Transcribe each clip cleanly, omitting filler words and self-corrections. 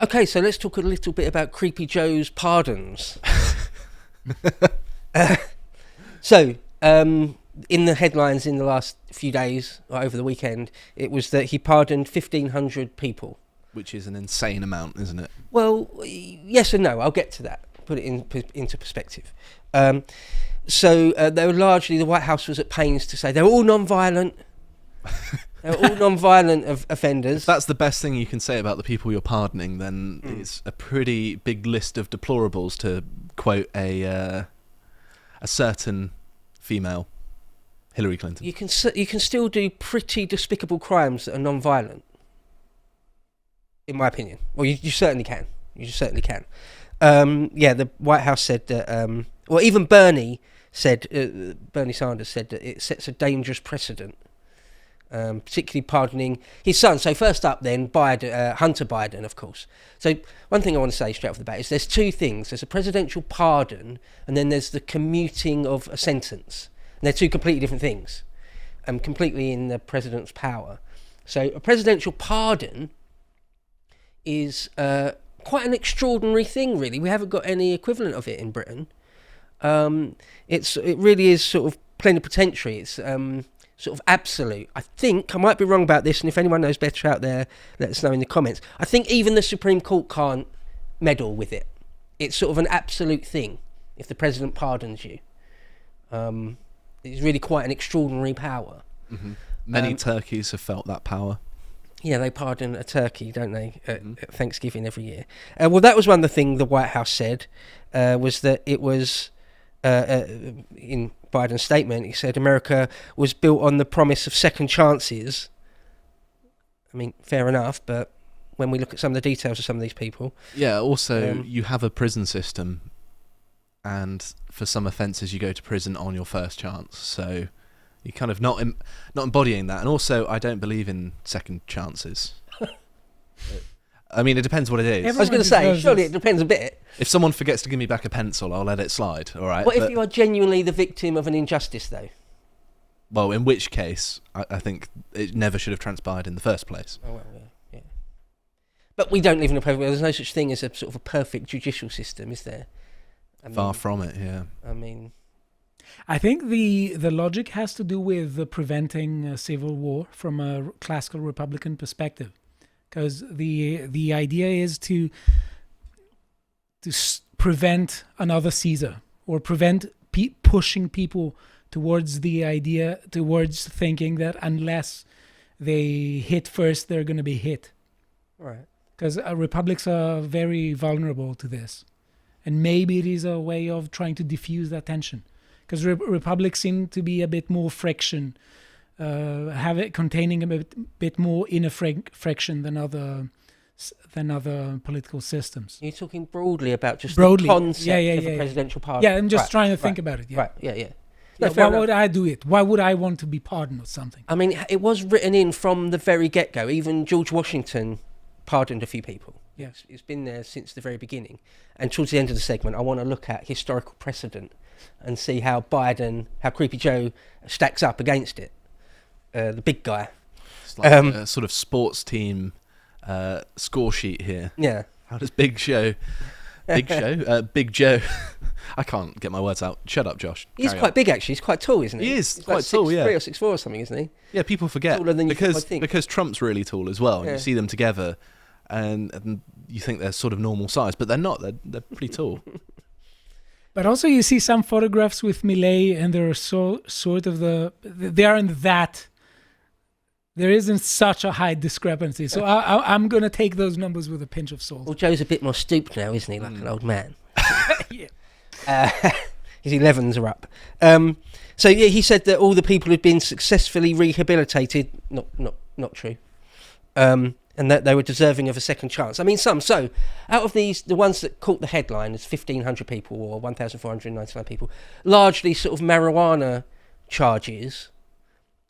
Okay, so let's talk a little bit about Creepy Joe's pardons. So, in the headlines in the last few days, or over the weekend, it was that he pardoned 1,500 people. Which is an insane amount, isn't it? Well, yes and no. I'll get to that. Put it into perspective. So they were largely, the White House was at pains to say they were all non-violent. They were all non-violent offenders. If that's the best thing you can say about the people you're pardoning, then it's a pretty big list of deplorables, to quote a certain female, Hillary Clinton. You can still do pretty despicable crimes that are non-violent, in my opinion. Well, you certainly can. You certainly can. The White House said that, even Bernie Sanders said that it sets a dangerous precedent, particularly pardoning his son. So first up then, Hunter Biden, of course. So one thing I want to say straight off the bat is there's two things. There's a presidential pardon, and then there's the commuting of a sentence. And they're two completely different things, completely in the president's power. So a presidential pardon is quite an extraordinary thing, really. We haven't got any equivalent of it in Britain. It really is sort of plenipotentiary. It's sort of absolute. I think, I might be wrong about this, and if anyone knows better out there, let us know in the comments. I think even the Supreme Court can't meddle with it. It's sort of an absolute thing if the president pardons you. It's really quite an extraordinary power. Mm-hmm. Many turkeys have felt that power. Yeah, they pardon a turkey, don't they, at Thanksgiving every year. Well, that was one of the things the White House said, was that it was, in Biden's statement, he said America was built on the promise of second chances. I mean, fair enough, but when we look at some of the details of some of these people... Yeah, also, you have a prison system, and for some offences you go to prison on your first chance, so... You're kind of not embodying that. And also, I don't believe in second chances. I mean, it depends what it is. I was going to say, surely it depends a bit. If someone forgets to give me back a pencil, I'll let it slide, all right? What if you are genuinely the victim of an injustice, though? Well, in which case, I think it never should have transpired in the first place. Oh, well, yeah. But we don't live in a perfect world. There's no such thing as a sort of a perfect judicial system, is there? Far from it, yeah. I mean... I think the logic has to do with preventing a civil war from a classical Republican perspective, because the idea is to prevent another Caesar, or prevent pushing people towards thinking that unless they hit first, they're going to be hit. Right. Because republics are very vulnerable to this, and maybe it is a way of trying to diffuse that tension. Because republics seem to be a bit more friction, containing a bit more inner friction than other political systems. You're talking broadly about just the concept of a presidential pardon. Yeah, I'm just trying to think about it. Yeah. Right, yeah. No, why would I do it? Why would I want to be pardoned or something? I mean, it was written in from the very get-go. Even George Washington pardoned a few people. Yes. It's been there since the very beginning. And towards the end of the segment, I want to look at historical precedent and see how Creepy Joe stacks up against it. The big guy. It's like a sort of sports team score sheet here. Yeah. How does Big Joe... Big Joe... I can't get my words out. Shut up, Josh. He's quite big, actually. He's quite tall, isn't he? He is He's quite like tall, 6'3" or 6'4" or something, isn't he? Yeah, people forget. Taller than you think. Because Trump's really tall as well, and you see them together, and you think they're sort of normal size, but they're not. They're pretty tall. But also you see some photographs with Millet, and they're they are in that. There isn't such a high discrepancy. So I'm going to take those numbers with a pinch of salt. Well, Joe's a bit more stooped now, isn't he? Like an old man. Yeah. His 11s are up. So yeah, he said that all the people had been successfully rehabilitated. Not true. And that they were deserving of a second chance. I mean, so out of these, the ones that caught the headline as 1,500 people or 1,499 people, largely sort of marijuana charges.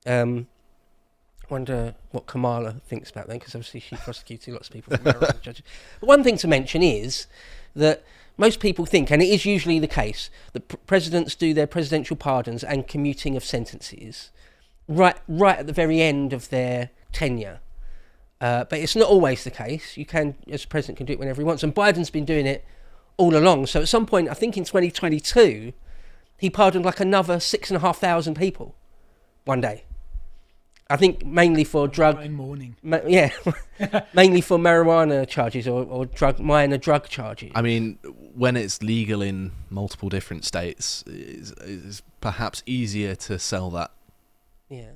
Wonder what Kamala thinks about them, because obviously she prosecuted lots of people for marijuana charges. But one thing to mention is that most people think, and it is usually the case, that presidents do their presidential pardons and commuting of sentences right at the very end of their tenure. But it's not always the case. You can, as president, can do it whenever he wants. And Biden's been doing it all along. So at some point, I think in 2022, he pardoned like another 6,500 people one day. I think mainly for morning. Mainly for marijuana charges or minor drug charges. I mean, when it's legal in multiple different states, it's perhaps easier to sell that. Yeah.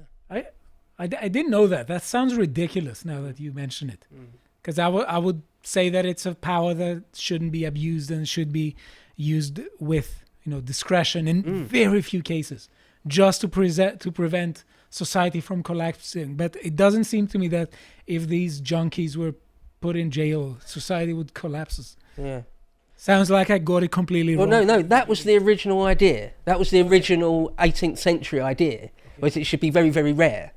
I didn't know that. That sounds ridiculous now that you mention it. Because I would say that it's a power that shouldn't be abused and should be used with discretion in very few cases, just to prevent society from collapsing. But it doesn't seem to me that if these junkies were put in jail, society would collapse. Yeah. Sounds like I got it completely wrong. Well, no, that was the original idea. That was the original 18th century idea, was it should be very, very rare.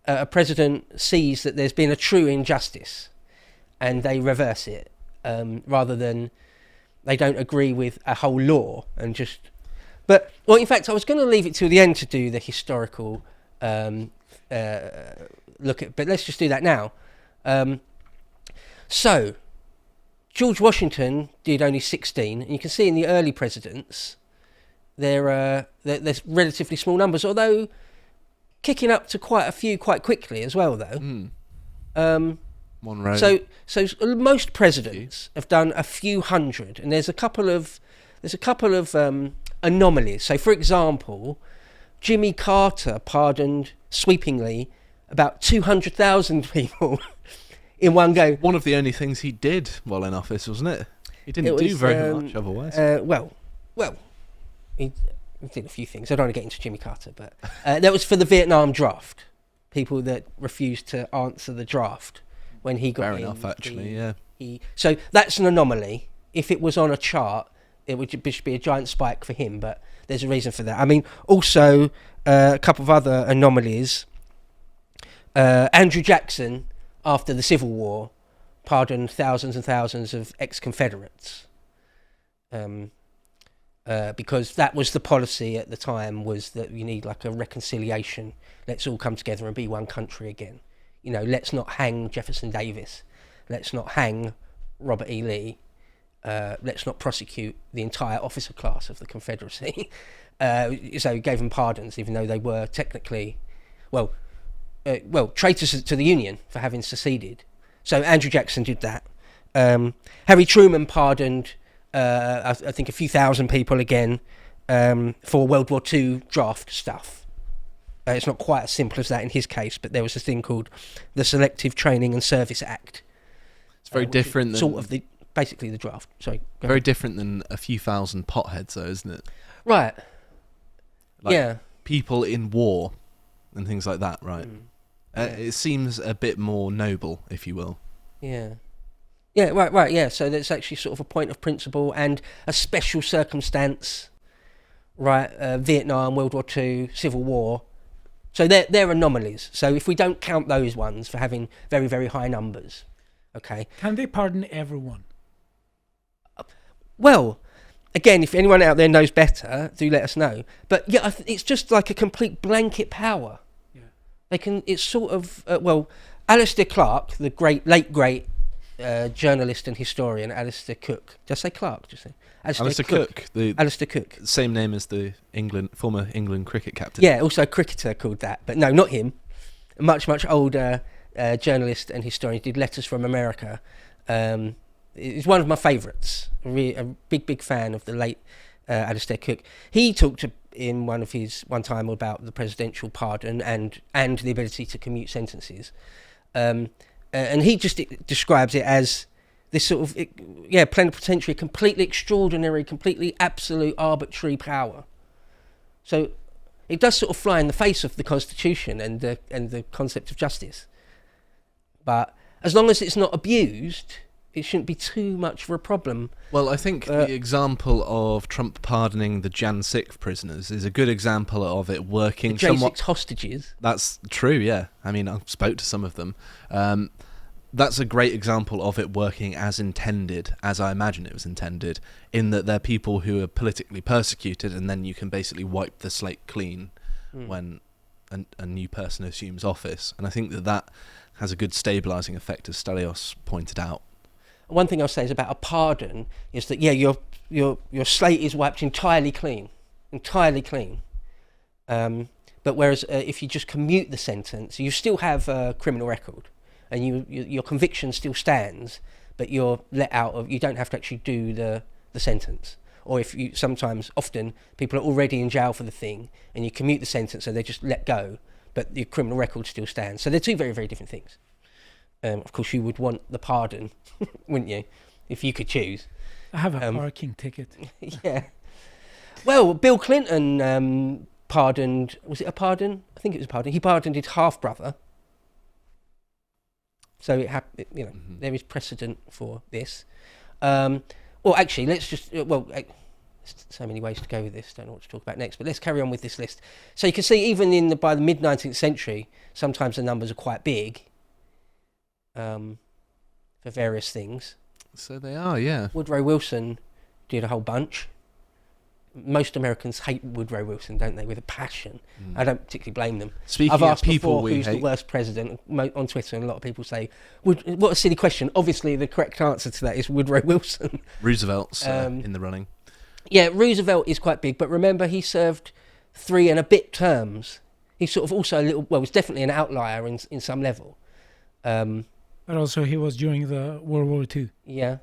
A president sees that there's been a true injustice and they reverse it, rather than they don't agree with a whole law and just... But, well, in fact, I was going to leave it till the end to do the historical look at, but let's just do that now. So George Washington did only 16, and you can see in the early presidents there's relatively small numbers, although kicking up to quite a few quite quickly as well, though. Monroe. So most presidents have done a few hundred, and there's a couple of anomalies. So, for example, Jimmy Carter pardoned sweepingly about 200,000 people in one go. One of the only things he did while in office, wasn't it? He didn't do very much otherwise. Well, he did a few things. I don't want to get into Jimmy Carter, but that was for the Vietnam draft. People that refused to answer the draft when he got in. Fair enough, actually, yeah. So that's an anomaly. If it was on a chart, it would just be a giant spike for him, but there's a reason for that. I mean, also, a couple of other anomalies. Andrew Jackson, after the Civil War, pardoned thousands and thousands of ex-Confederates. Because that was the policy at the time, was that you need like a reconciliation. Let's all come together and be one country again. Let's not hang Jefferson Davis. Let's not hang Robert E. Lee. Let's not prosecute the entire officer class of the Confederacy. So he gave them pardons, even though they were technically, traitors to the Union for having seceded. So Andrew Jackson did that. Harry Truman pardoned, I think, a few thousand people again for World War II draft stuff. It's not quite as simple as that in his case, but there was a thing called the Selective Training and Service Act. It's very different than... basically the draft. Sorry. Very different than a few thousand potheads, though, isn't it? Right. Like people in war and things like that, right? It seems a bit more noble, if you will. Yeah. Yeah, right, yeah. So there's actually sort of a point of principle and a special circumstance, right? Vietnam, World War II, Civil War. So they're anomalies. So if we don't count those ones for having very, very high numbers, okay. Can they pardon everyone? Well, again, if anyone out there knows better, do let us know. But yeah, it's just like a complete blanket power. Yeah. They can. It's sort of Alistair Clark, the late great journalist and historian, Alistair Cook. Did I say Clark? Just say Alistair Cook. Alistair Cook. Same name as the former England cricket captain. Yeah, also a cricketer called that, but no, not him. A much older journalist and historian. He did Letters from America. He's one of my favourites. A big fan of the late Alistair Cook. He talked in one time about the presidential pardon and the ability to commute sentences, and he just describes it as this sort of plenipotentiary, completely extraordinary, completely absolute arbitrary power. So it does sort of fly in the face of the Constitution and the concept of justice. But as long as it's not abused, it shouldn't be too much of a problem. Well, I think the example of Trump pardoning the Jan 6 prisoners is a good example of it working somewhat... J6 hostages. That's true, yeah. I mean, I spoke to some of them. That's a great example of it working as intended, as I imagine it was intended, in that they're people who are politically persecuted, and then you can basically wipe the slate clean when a new person assumes office, and I think that has a good stabilising effect, as Stelios pointed out. One thing I'll say is about a pardon is that your slate is wiped entirely clean. But whereas if you just commute the sentence, you still have a criminal record, and your conviction still stands, but you're let out of. You don't have to actually do the sentence. Or if you often people are already in jail for the thing, and you commute the sentence, so they're just let go, but your criminal record still stands. So they're two very, very different things. Of course, you would want the pardon, wouldn't you, if you could choose? I have a parking ticket. Yeah. Well, Bill Clinton pardoned. Was it a pardon? I think it was a pardon. He pardoned his half brother. So there is precedent for this. Well, actually, let's just so many ways to go with this. Don't know what to talk about next, but let's carry on with this list. So you can see, even by the mid 19th century, sometimes the numbers are quite big. For various things. So they are, yeah. Woodrow Wilson did a whole bunch. Most Americans hate Woodrow Wilson, don't they, with a passion. I don't particularly blame them. Speaking I've asked of people before who's the worst president on Twitter, and a lot of people say, what a silly question. Obviously, the correct answer to that is Woodrow Wilson. Roosevelt's in the running. Yeah, Roosevelt is quite big, but remember, he served 3 and a bit terms. He's sort of also was definitely an outlier in some level. But also he was during the World War II. Yeah.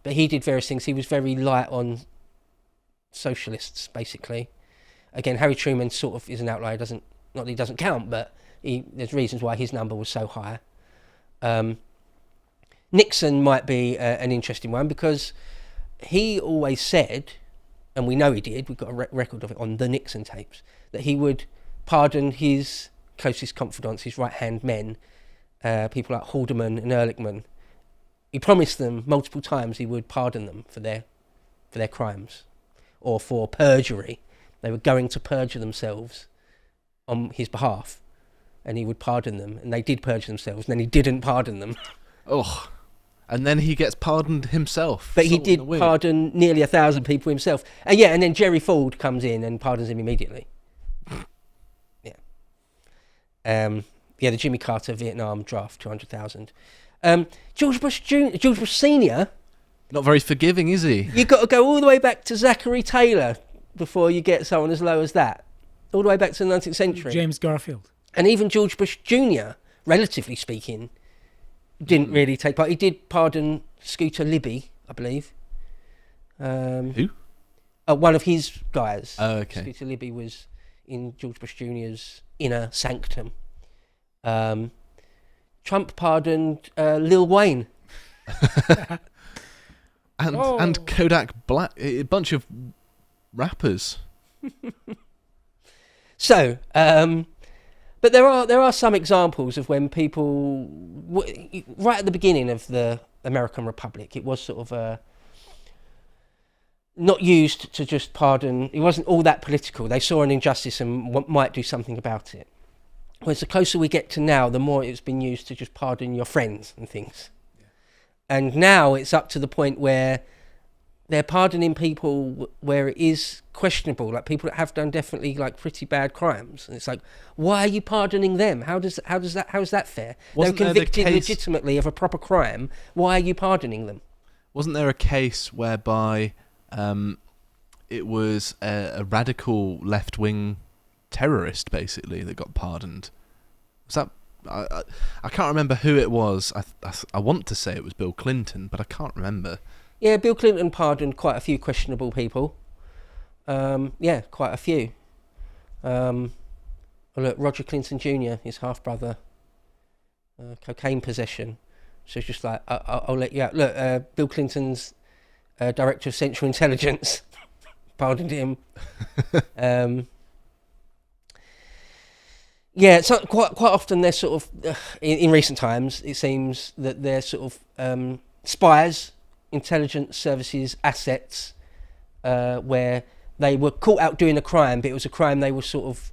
But he did various things. He was very light on socialists, basically. Again, Harry Truman sort of is an outlier. Not that he doesn't count, but there's reasons why his number was so high. Nixon might be an interesting one, because he always said, and we know he did, we've got a record of it on the Nixon tapes, that he would pardon his closest confidants, his right-hand men, people like Haldeman and Ehrlichman. He promised them multiple times he would pardon them for their crimes, or for perjury. They were going to perjure themselves on his behalf, and he would pardon them, and they did perjure themselves, and then he didn't pardon them. Oh, and then he gets pardoned himself. But he did pardon nearly 1,000 people himself. And then Jerry Ford comes in and pardons him immediately. The Jimmy Carter Vietnam draft, 200,000. George Bush Senior. Not very forgiving, is he? You've got to go all the way back to Zachary Taylor before you get someone as low as that. All the way back to the 19th century. James Garfield. And even George Bush Jr., relatively speaking, didn't really take part. He did pardon Scooter Libby, I believe. Who? One of his guys. Oh, okay. Scooter Libby was in George Bush Jr.'s inner sanctum. Trump pardoned Lil Wayne. and Kodak Black, a bunch of rappers. So, but there are some examples of when people, right at the beginning of the American Republic, it was sort of not used to just pardon. It wasn't all that political. They saw an injustice and might do something about it. Whereas the closer we get to now, the more it's been used to just pardon your friends and things. Yeah. And now it's up to the point where they're pardoning people where it is questionable, like people that have done definitely like pretty bad crimes. And it's like, why are you pardoning them? How is that fair? They're convicted legitimately of a proper crime. Why are you pardoning them? Wasn't there a case whereby it was a radical left-wing terrorist, basically, that got pardoned? Was that I can't remember who it was. I want to say it was Bill Clinton, but I can't remember. Yeah, Bill Clinton pardoned quite a few questionable people. Quite a few. Look, Roger Clinton Jr., his half-brother, cocaine possession. So it's just like, I'll let you out. Look, Bill Clinton's director of Central Intelligence pardoned him. So quite often they're sort of, in recent times, it seems that they're sort of spies, intelligence services, assets, where they were caught out doing a crime, but it was a crime they were sort of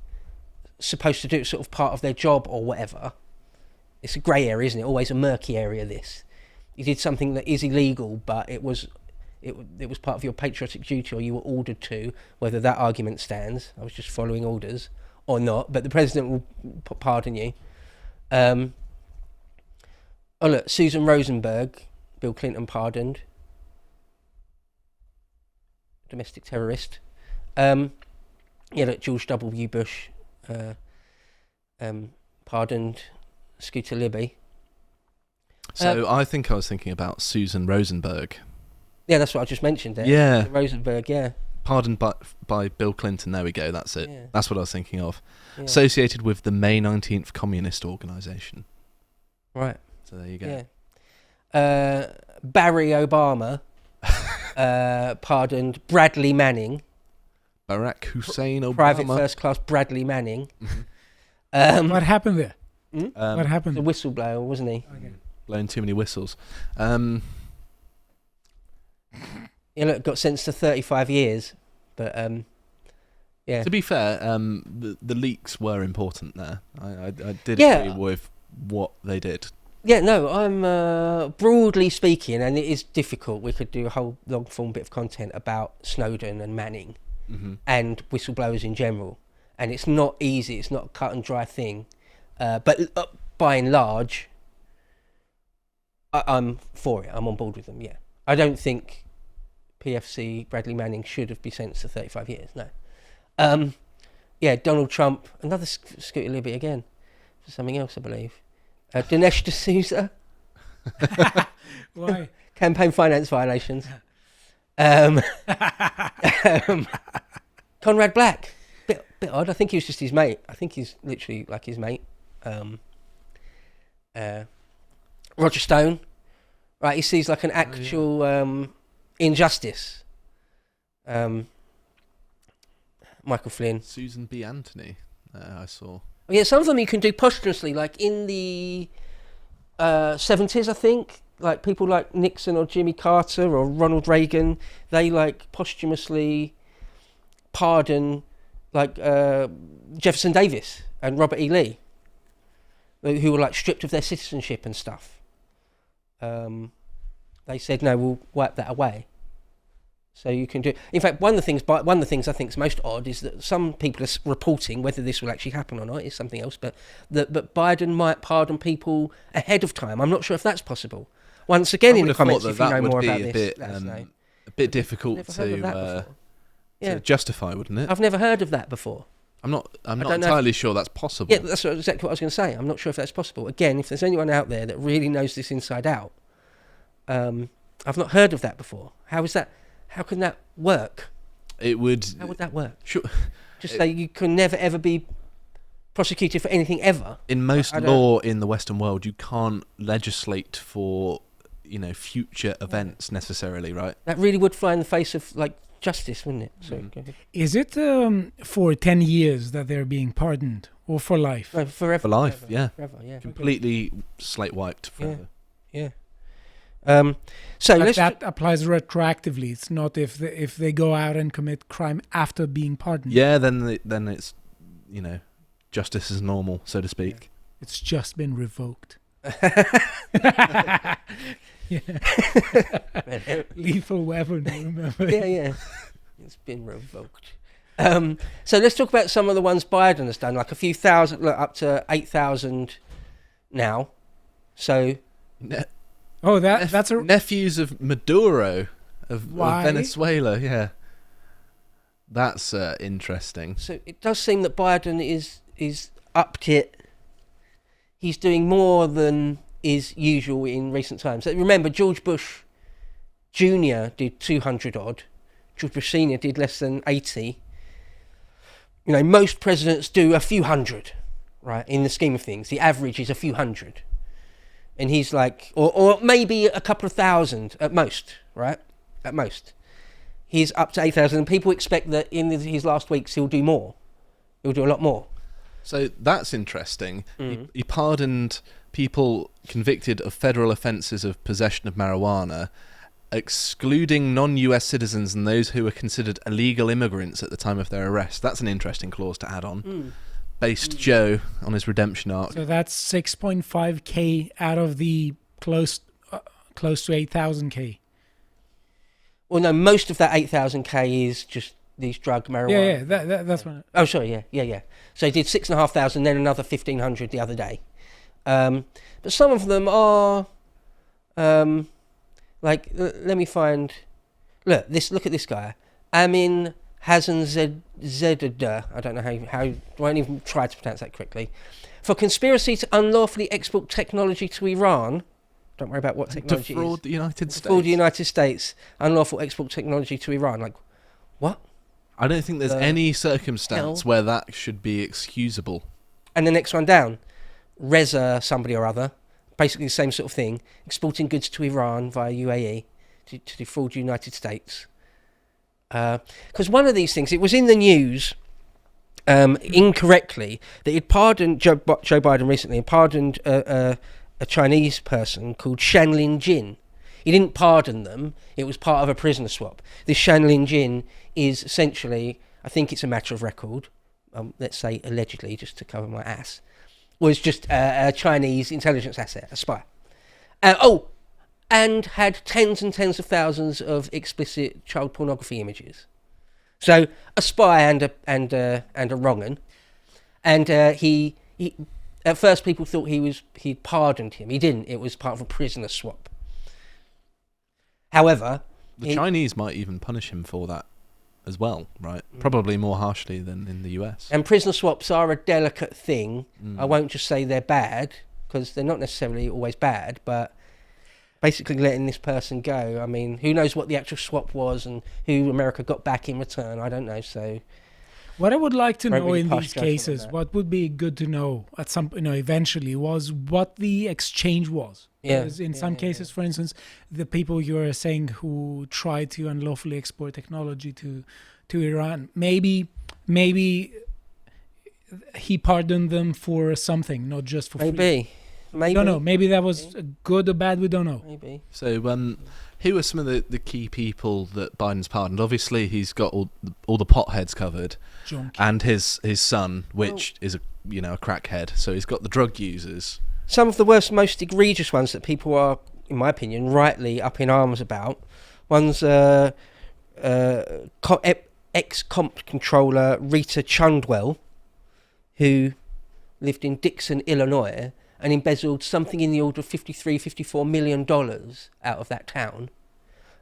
supposed to do, sort of part of their job or whatever. It's a grey area, isn't it? Always a murky area, this. You did something that is illegal, but it was part of your patriotic duty, or you were ordered to, whether that argument stands, I was just following orders, or not, but the president will pardon you. Look, Susan Rosenberg, Bill Clinton pardoned. Domestic terrorist. Look, George W. Bush pardoned Scooter Libby. So I think I was thinking about Susan Rosenberg. Yeah, that's what I just mentioned there. Yeah. Rosenberg, yeah. Pardoned by Bill Clinton. There we go. That's it. Yeah. That's what I was thinking of. Yeah. Associated with the May 19th Communist Organisation. Right. So there you go. Yeah. Barry Obama pardoned Bradley Manning. Barack Hussein Obama. Private first class Bradley Manning. Mm-hmm. What happened there? What What happened? The whistleblower, wasn't he? Okay. Blowing too many whistles. Look, got sentenced to 35 years, but yeah. To be fair, the leaks were important there. I did agree with what they did. Yeah, no, I'm broadly speaking, and it is difficult. We could do a whole long form bit of content about Snowden and Manning and whistleblowers in general. And it's not easy. It's not a cut and dry thing. But by and large, I'm for it. I'm on board with them, yeah. I don't think PFC Bradley Manning should have been sentenced to 35 years, no. Donald Trump, another Scooter Libby again, for something else, I believe. Dinesh D'Souza. Why? Campaign finance violations. Conrad Black. Bit odd. I think he was just his mate. I think he's literally like his mate. Roger Stone. Right, he sees like an actual injustice. Michael Flynn. Susan B. Anthony, I saw. Yeah, some of them you can do posthumously, like in the 70s, I think. Like people like Nixon or Jimmy Carter or Ronald Reagan, they like posthumously pardon like Jefferson Davis and Robert E. Lee, who were like stripped of their citizenship and stuff. They said, no, we'll wipe that away. So you can do. In fact, one of the things I think is most odd is that some people are reporting, whether this will actually happen or not is something else, but that Biden might pardon people ahead of time. I'm not sure if that's possible. Once again, in the comments, if you know more about this, let us know. A bit difficult to justify, wouldn't it? I've never heard of that before. I'm not entirely sure that's possible. Yeah, that's exactly what I was going to say. I'm not sure if that's possible. Again, if there's anyone out there that really knows this inside out, I've not heard of that before. How is that? How can that work? It would. How would that work? Sure. Just say you can never ever be prosecuted for anything ever. In most law in the Western world, you can't legislate for future events necessarily, right? That really would fly in the face of like justice, wouldn't it? So, go ahead. Is it for 10 years that they're being pardoned, or for life? No, forever. For life, forever, yeah. Forever, yeah. Completely slate wiped forever. Yeah. So that applies retroactively. It's not if they go out and commit crime after being pardoned. Yeah, then it's justice is normal, so to speak. Yeah. It's just been revoked. Lethal weapon, remember? Yeah. It's been revoked. So let's talk about some of the ones Biden has done, like a few thousand, up to 8,000 now. So... that's a nephews of Maduro of Venezuela. Yeah, that's interesting. So it does seem that Biden is upped it. He's doing more than is usual in recent times. So remember, George Bush Jr. did 200 odd. George Bush Sr. did less than 80. Most presidents do a few hundred, right? In the scheme of things, the average is a few hundred. And he's like, or maybe a couple of thousand at most, right? At most. He's up to 8,000. And people expect that in his last weeks he'll do more. He'll do a lot more. So that's interesting. He pardoned people convicted of federal offences of possession of marijuana, excluding non-US citizens and those who were considered illegal immigrants at the time of their arrest. That's an interesting clause to add on. Based Joe on his redemption arc. So that's 6.5K out of the close to 8,000K. Well, no, most of that 8,000K is just these drug marijuana. That's one. Oh, sorry, yeah. So he did 6,500, then another 1,500 the other day. But some of them are, let me find. Look at this guy, Amin Hassan Zedda. I don't know how. I won't even try to pronounce that correctly. For conspiracy to unlawfully export technology to Iran. Don't worry about what technology Defraud is. the United States. Defraud the United States. Unlawful export technology to Iran. Like, what? I don't think there's any circumstance where that should be excusable. And the next one down, Reza somebody or other, basically the same sort of thing, exporting goods to Iran via UAE to defraud the United States. Because one of these things, it was in the news incorrectly that he'd pardoned Joe Biden recently, and pardoned a Chinese person called Shanlin Jin. He didn't pardon them. It was part of a prisoner swap. This Shanlin Jin is essentially, I think it's a matter of record, let's say allegedly, just to cover my ass, was just a Chinese intelligence asset, a spy. And had tens and tens of thousands of explicit child pornography images. So a spy and a wrong'un. And he at first people thought he'd pardoned him. He didn't. It was part of a prisoner swap. However, the Chinese might even punish him for that as well, right? Probably more harshly than in the US. And prisoner swaps are a delicate thing. I won't just say they're bad, because they're not necessarily always bad, but basically letting this person go. I mean, who knows what the actual swap was and who America got back in return? I don't know. So, what I would like to know in these cases, what would be good to know at some, eventually, was what the exchange was. Yeah. Because in some cases, for instance, the people you are saying who tried to unlawfully export technology to Iran, maybe he pardoned them for something, not just for free. Maybe. I don't know. Maybe that was good or bad. We don't know. Maybe. So, who are some of the key people that Biden's pardoned? Obviously, he's got all the potheads covered, and his son, which is a crackhead. So he's got the drug users. Some of the worst, most egregious ones that people are, in my opinion, rightly up in arms about. One's ex-comp controller Rita Chundwell, who lived in Dixon, Illinois, and embezzled something in the order of $54 million out of that town,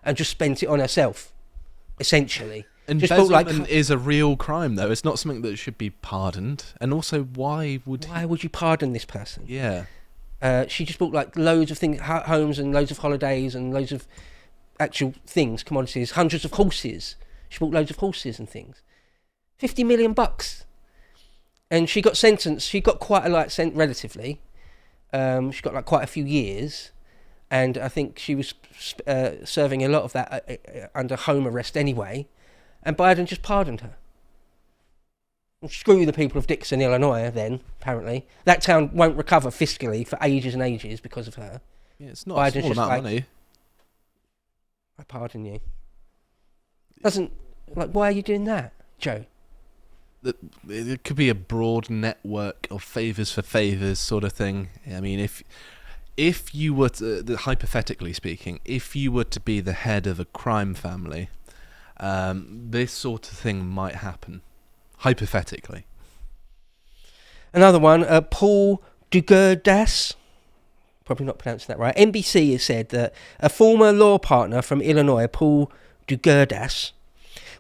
and just spent it on herself, essentially. Embezzlement is a real crime, though. It's not something that should be pardoned. And also, why would you pardon this person? Yeah. She just bought loads of things, homes and loads of holidays and loads of actual things, commodities, hundreds of horses. She bought loads of horses and things. $50 million. And she got sentenced. She got quite a light sentence, relatively. She got quite a few years. And I think she was serving a lot of that under home arrest anyway. And Biden just pardoned her. Well, screw the people of Dixon, Illinois, then, apparently. That town won't recover fiscally for ages and ages because of her. Yeah, it's not Biden's a small amount of money. I pardon you. Why are you doing that, Joe? It could be a broad network of favours for favours sort of thing. I mean, if you were to, hypothetically speaking, if you were to be the head of a crime family, this sort of thing might happen. Hypothetically. Another one, Paul Duguerdas, probably not pronouncing that right. NBC has said that a former law partner from Illinois, Paul Duguerdas,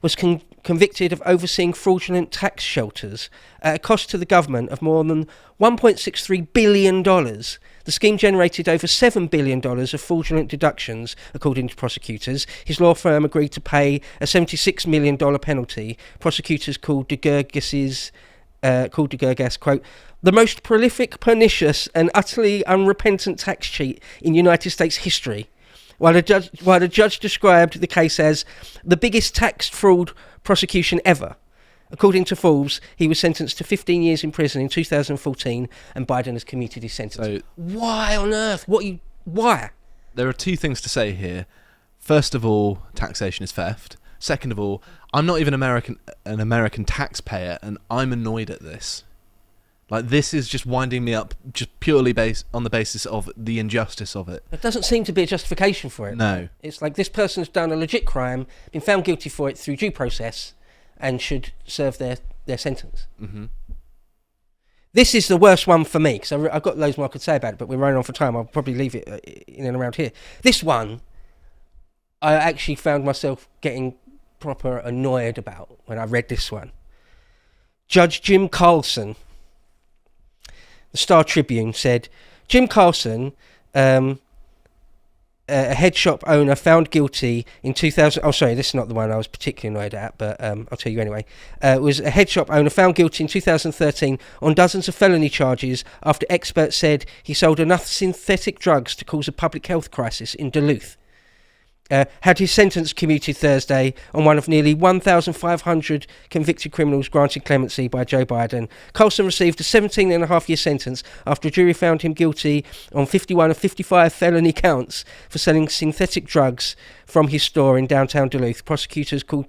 was convicted of overseeing fraudulent tax shelters at a cost to the government of more than $1.63 billion. The scheme generated over $7 billion of fraudulent deductions, according to prosecutors. His law firm agreed to pay a $76 million penalty. Prosecutors called Duguergas, quote, the most prolific, pernicious and utterly unrepentant tax cheat in United States history. While the judge described the case as the biggest tax fraud prosecution ever. According to Forbes, he was sentenced to 15 years in prison in 2014, and Biden has commuted his sentence. So, why on earth? Why? There are two things to say here. First of all, taxation is theft. Second of all, I'm not even an American taxpayer, and I'm annoyed at this. This is just winding me up just purely on the basis of the injustice of it. There doesn't seem to be a justification for it. No. It's like this person's done a legit crime, been found guilty for it through due process, and should serve their sentence. Mm-hmm. This is the worst one for me, because I've got loads more I could say about it, but we're running on for time. I'll probably leave it in and around here. This one, I actually found myself getting proper annoyed about when I read this one. Judge Jim Carlson, the Star Tribune, said, Jim Carlson, a head shop owner found guilty in 2000. Oh, sorry, this is not the one I was particularly annoyed at, but I'll tell you anyway. Was a head shop owner found guilty in 2013 on dozens of felony charges after experts said he sold enough synthetic drugs to cause a public health crisis in Duluth. Had his sentence commuted Thursday on one of nearly 1,500 convicted criminals granted clemency by Joe Biden. Carlson received a 17-and-a-half-year sentence after a jury found him guilty on 51 of 55 felony counts for selling synthetic drugs from his store in downtown Duluth. Prosecutors called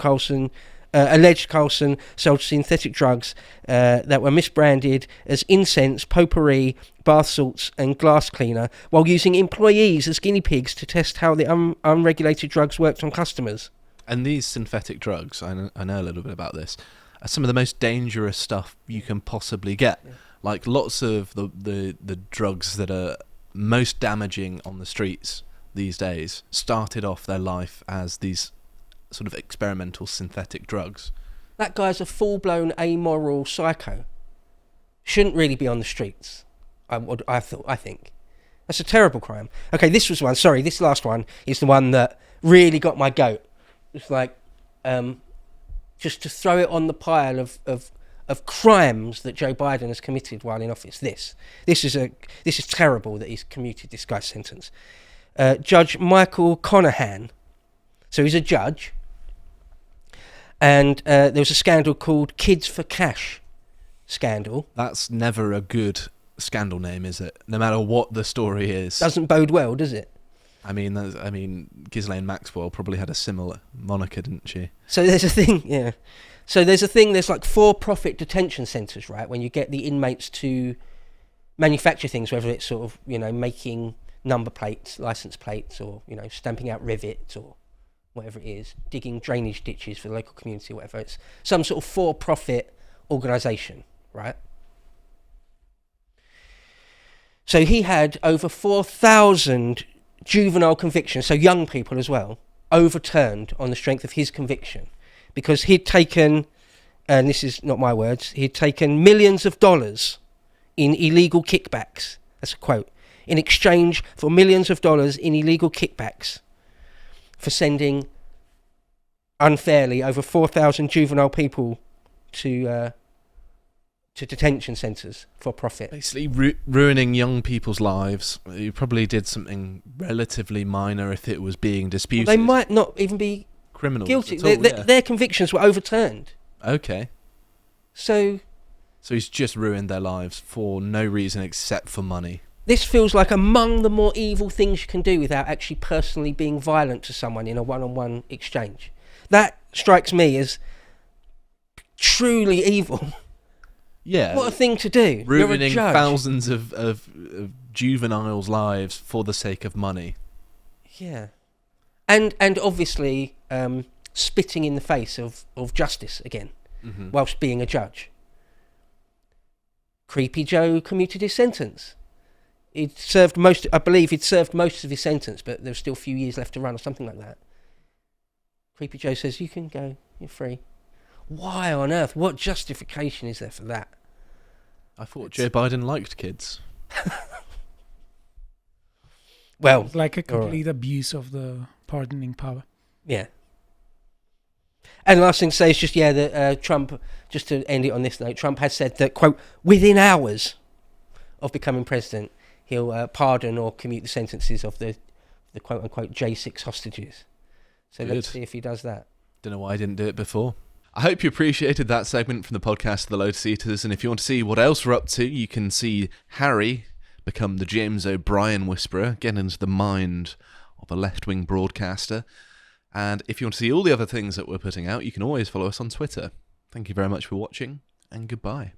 alleged Carlson sold synthetic drugs that were misbranded as incense, potpourri, bath salts and glass cleaner, while using employees as guinea pigs to test how the unregulated drugs worked on customers. And these synthetic drugs, I know a little bit about this, are some of the most dangerous stuff you can possibly get. Yeah. Like lots of the drugs that are most damaging on the streets these days started off their life as these sort of experimental synthetic drugs. That guy's a full-blown amoral psycho. Shouldn't really be on the streets. I think. That's a terrible crime. Okay, this last one is the one that really got my goat. It's like, just to throw it on the pile of crimes that Joe Biden has committed while in office. This is terrible that he's commuted this guy's sentence. Judge Michael Conahan. So he's a judge. And there was a scandal called Kids for Cash scandal. That's never a good scandal name, is it? No matter what the story is. Doesn't bode well, does it? I mean, Ghislaine Maxwell probably had a similar moniker, didn't she? So there's a thing, yeah. So there's like for-profit detention centres, right? When you get the inmates to manufacture things, whether it's sort of, making number plates, license plates, or, stamping out rivets, or whatever it is, digging drainage ditches for the local community, or whatever. It's some sort of for-profit organisation, right? So he had over 4,000 juvenile convictions, so young people as well, overturned on the strength of his conviction, because he'd taken, and this is not my words, he'd taken millions of dollars in illegal kickbacks, that's a quote, in exchange for millions of dollars in illegal kickbacks for sending unfairly over 4,000 juvenile people to detention centres for profit. Basically ruining young people's lives. You probably did something relatively minor if it was being disputed. Well, they might not even be criminals guilty. At all, Their convictions were overturned. Okay. So he's just ruined their lives for no reason except for money. This feels like among the more evil things you can do without actually personally being violent to someone in a one-on-one exchange. That strikes me as truly evil. Yeah. What a thing to do. Ruining thousands of juveniles' lives for the sake of money. Yeah. And obviously spitting in the face of justice again, whilst being a judge. Creepy Joe commuted his sentence. I believe he'd served most of his sentence, but there was still a few years left to run or something like that. Creepy Joe says, you can go, you're free. Why on earth? What justification is there for that? I thought Joe Biden liked kids. Well, it's like a complete abuse of the pardoning power. Yeah. And the last thing to say is just, that Trump, just to end it on this note, Trump has said that, quote, within hours of becoming president, he'll pardon or commute the sentences of the quote-unquote J6 hostages. So Good. Let's see if he does that. Don't know why I didn't do it before. I hope you appreciated that segment from the podcast, The Lotus Eaters, and if you want to see what else we're up to, you can see Harry become the James O'Brien whisperer, get into the mind of a left-wing broadcaster. And if you want to see all the other things that we're putting out, you can always follow us on Twitter. Thank you very much for watching, and goodbye.